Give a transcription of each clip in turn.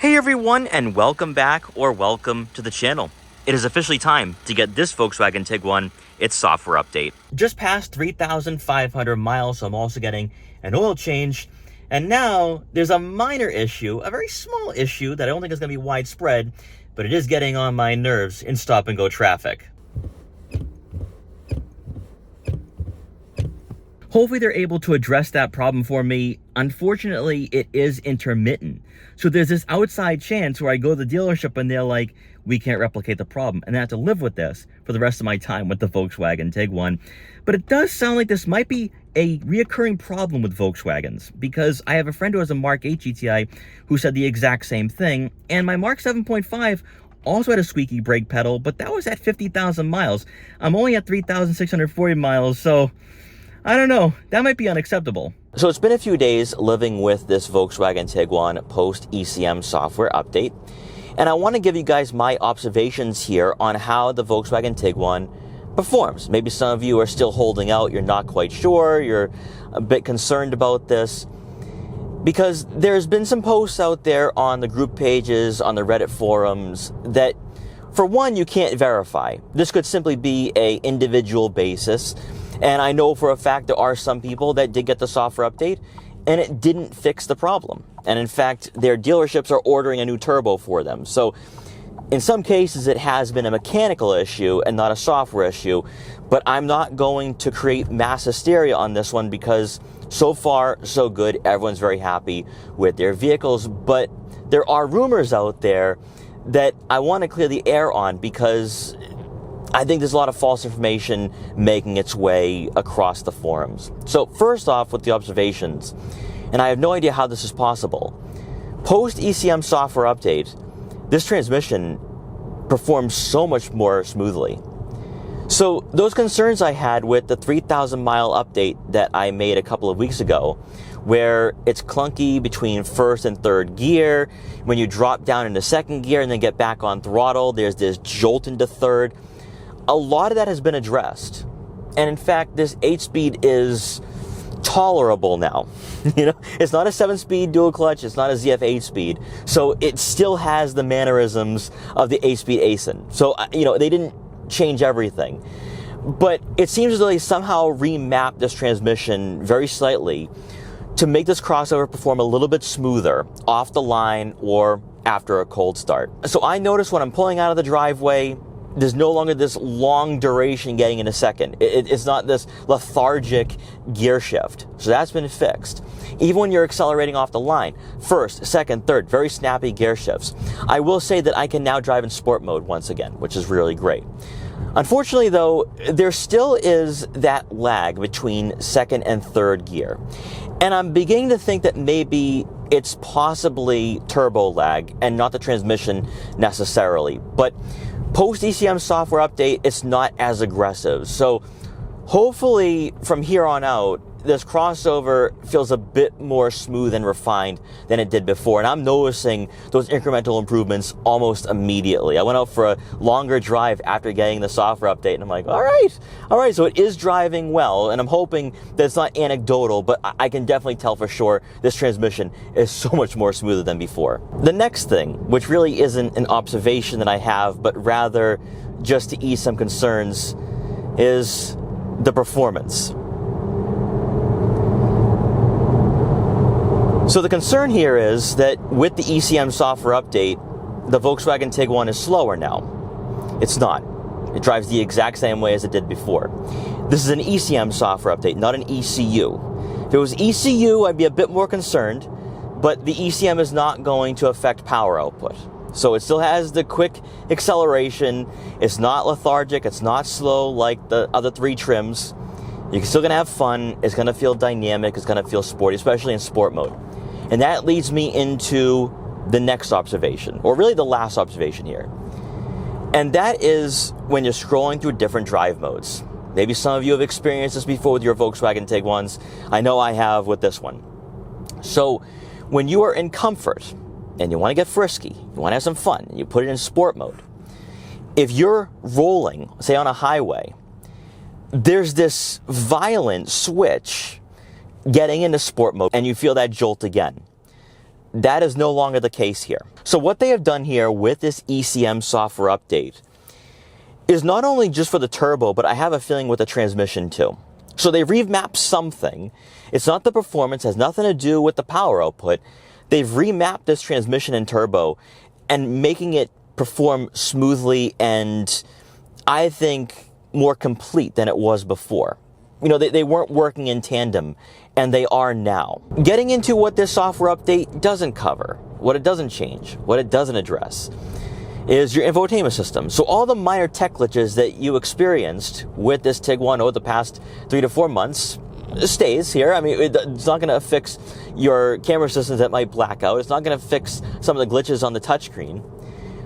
Hey everyone, and welcome back or welcome to the channel. It is officially time to get this Volkswagen Tiguan its software update. Just past 3,500 miles, so I'm also getting an oil change. And now there's a minor issue, a very small issue that I don't think is going to be widespread, but it is getting on my nerves in stop and go traffic. Hopefully they're able to address that problem for me. Unfortunately, it is intermittent. So there's this outside chance where I go to the dealership and they're like, we can't replicate the problem. And I have to live with this for the rest of my time with the Volkswagen Tiguan. But it does sound like this might be a reoccurring problem with Volkswagens, because I have a friend who has a Mark 8 GTI who said the exact same thing. And my Mark 7.5 also had a squeaky brake pedal, but that was at 50,000 miles. I'm only at 3,640 miles, so I don't know, that might be unacceptable. So it's been a few days living with this Volkswagen Tiguan post ECM software update, and I want to give you guys my observations here on how the Volkswagen Tiguan performs. Maybe some of you are still holding out, you're not quite sure, you're a bit concerned about this, because there's been some posts out there on the group pages, on the Reddit forums, that for one, you can't verify. This could simply be an individual basis. And I know for a fact there are some people that did get the software update and it didn't fix the problem. And in fact, their dealerships are ordering a new turbo for them. So in some cases, it has been a mechanical issue and not a software issue. But I'm not going to create mass hysteria on this one because so far, so good. Everyone's very happy with their vehicles. But there are rumors out there that I want to clear the air on, because I think there's a lot of false information making its way across the forums. So first off, with the observations, and I have no idea how this is possible, post ECM software update, this transmission performs so much more smoothly. So those concerns I had with the 3,000 mile update that I made a couple of weeks ago, where it's clunky between first and third gear, when you drop down into second gear and then get back on throttle, there's this jolt into third. A lot of that has been addressed. And in fact, this 8-speed is tolerable now. You know, it's not a 7-speed dual clutch, it's not a ZF 8-speed. So it still has the mannerisms of the 8-speed ASIN. So, you know, they didn't change everything. But it seems as though they somehow remapped this transmission very slightly to make this crossover perform a little bit smoother off the line or after a cold start. So I notice when I'm pulling out of the driveway, there's no longer this long duration getting into second. It's not this lethargic gear shift. So that's been fixed. Even when you're accelerating off the line, first, second, third, very snappy gear shifts. I will say that I can now drive in sport mode once again, which is really great. Unfortunately though, there still is that lag between second and third gear. And I'm beginning to think that maybe it's possibly turbo lag and not the transmission necessarily. But post ECM software update, it's not as aggressive. So hopefully from here on out, this crossover feels a bit more smooth and refined than it did before. And I'm noticing those incremental improvements almost immediately. I went out for a longer drive after getting the software update, and I'm like, all right, so it is driving well. And I'm hoping that it's not anecdotal, but I can definitely tell for sure this transmission is so much more smoother than before. The next thing, which really isn't an observation that I have, but rather just to ease some concerns, is the performance. So the concern here is that with the ECM software update, the Volkswagen Tiguan is slower now. It's not. It drives the exact same way as it did before. This is an ECM software update, not an ECU. If it was ECU, I'd be a bit more concerned, but the ECM is not going to affect power output. So it still has the quick acceleration. It's not lethargic. It's not slow like the other three trims. You're still going to have fun. It's going to feel dynamic. It's going to feel sporty, especially in sport mode. And that leads me into the next observation, or really the last observation here. And that is when you're scrolling through different drive modes. Maybe some of you have experienced this before with your Volkswagen Tiguans. I know I have with this one. So when you are in comfort and you want to get frisky, you want to have some fun, and you put it in sport mode, if you're rolling, say on a highway, there's this violent switch getting into sport mode and you feel that jolt again. That is no longer the case here. So what they have done here with this ECM software update is not only just for the turbo, but I have a feeling with the transmission too. So they've remapped something. It's not the performance, has nothing to do with the power output. They've remapped this transmission and turbo and making it perform smoothly and I think more complete than it was before. You know, they weren't working in tandem, and they are now. Getting into what this software update doesn't cover, what it doesn't change, what it doesn't address, is your infotainment system. So all the minor tech glitches that you experienced with this Tiguan over the past 3 to 4 months stays here. I mean, it's not going to fix your camera systems that might black out. It's not going to fix some of the glitches on the touchscreen.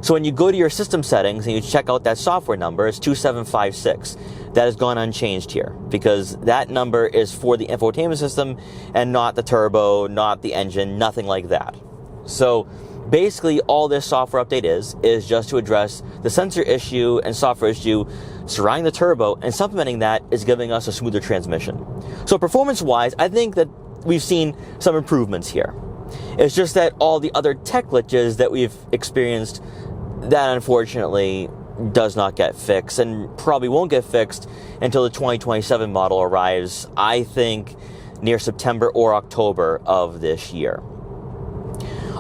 So when you go to your system settings and you check out that software number, it's 2756. That has gone unchanged here because that number is for the infotainment system and not the turbo, not the engine, nothing like that. So basically all this software update is just to address the sensor issue and software issue surrounding the turbo, and supplementing that is giving us a smoother transmission. So performance-wise, I think that we've seen some improvements here. It's just that all the other tech glitches that we've experienced, that unfortunately does not get fixed and probably won't get fixed until the 2027 model arrives, I think, near September or October of this year.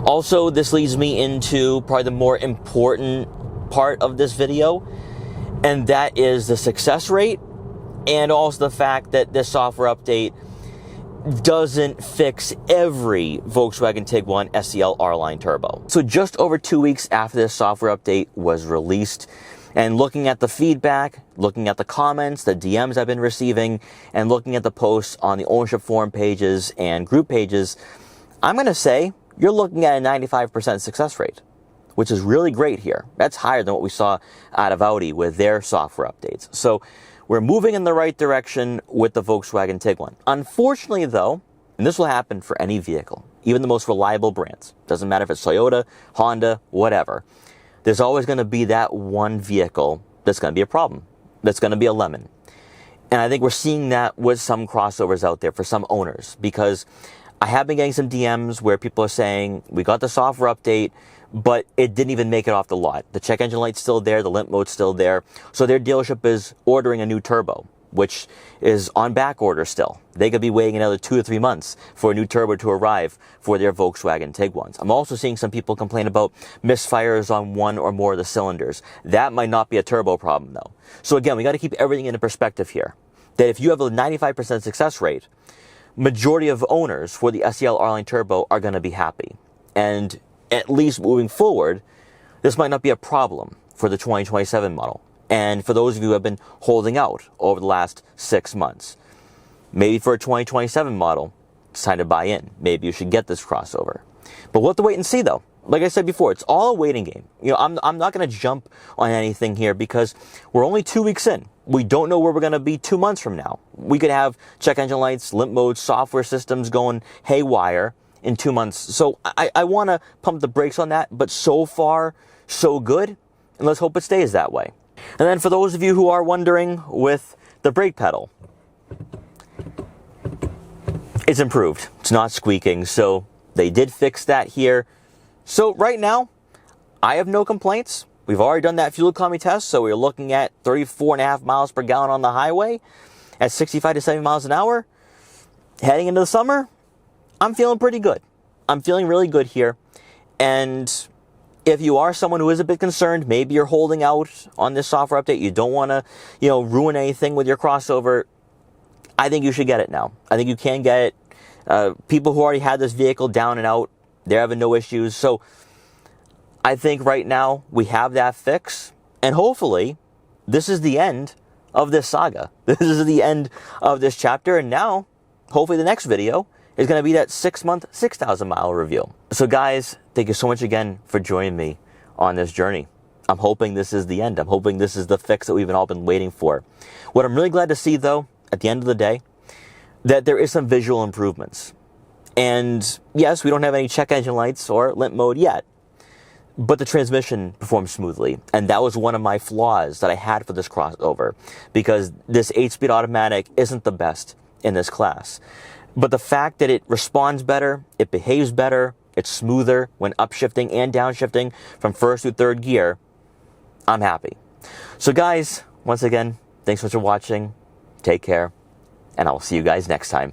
Also, this leads me into probably the more important part of this video, and that is the success rate and also the fact that this software update doesn't fix every Volkswagen Tiguan SEL R-Line Turbo. So just over 2 weeks after this software update was released, and looking at the feedback, looking at the comments, the DMs I've been receiving, and looking at the posts on the ownership forum pages and group pages, I'm going to say you're looking at a 95% success rate, which is really great here. That's higher than what we saw out of Audi with their software updates. So we're moving in the right direction with the Volkswagen Tiguan. Unfortunately, though, and this will happen for any vehicle, even the most reliable brands, doesn't matter if it's Toyota, Honda, whatever, there's always going to be that one vehicle that's going to be a problem, that's going to be a lemon. And I think we're seeing that with some crossovers out there for some owners, because I have been getting some DMs where people are saying, we got the software update, but it didn't even make it off the lot. The check engine light's still there, the limp mode's still there. So their dealership is ordering a new turbo, which is on back order still. They could be waiting another 2 or 3 months for a new turbo to arrive for their Volkswagen Tiguans. I'm also seeing some people complain about misfires on one or more of the cylinders. That might not be a turbo problem though. So again, we got to keep everything in perspective here. That if you have a 95% success rate, majority of owners for the SEL R-Line Turbo are going to be happy. And at least moving forward, this might not be a problem for the 2027 model. And for those of you who have been holding out over the last 6 months, maybe for a 2027 model, it's time to buy in. Maybe you should get this crossover. But we'll have to wait and see though. Like I said before, it's all a waiting game. You know, I'm not going to jump on anything here because we're only 2 weeks in. We don't know where we're going to be 2 months from now. We could have check engine lights, limp modes, software systems going haywire in 2 months. So I want to pump the brakes on that, but so far, so good. And let's hope it stays that way. And then for those of you who are wondering with the brake pedal, it's improved. It's not squeaking. So they did fix that here. So right now, I have no complaints. We've already done that fuel economy test. So we're looking at 34.5 miles per gallon on the highway at 65 to 70 miles an hour. Heading into the summer, I'm feeling pretty good. I'm feeling really good here. And if you are someone who is a bit concerned, maybe you're holding out on this software update, you don't want to, ruin anything with your crossover, I think you should get it now. I think you can get it. People who already had this vehicle down and out, they're having no issues. So I think right now we have that fix. And hopefully this is the end of this saga. This is the end of this chapter. And now, hopefully the next video is going to be that 6-month, 6,000 mile review. So guys, thank you so much again for joining me on this journey. I'm hoping this is the end. I'm hoping this is the fix that we've all been waiting for. What I'm really glad to see though, at the end of the day, that there is some visual improvements. And yes, we don't have any check engine lights or limp mode yet, but the transmission performs smoothly. And that was one of my flaws that I had for this crossover, because this 8-speed automatic isn't the best in this class. But the fact that it responds better, it behaves better, it's smoother when upshifting and downshifting from first to third gear, I'm happy. So guys, once again, thanks so much for watching. Take care, and I'll see you guys next time.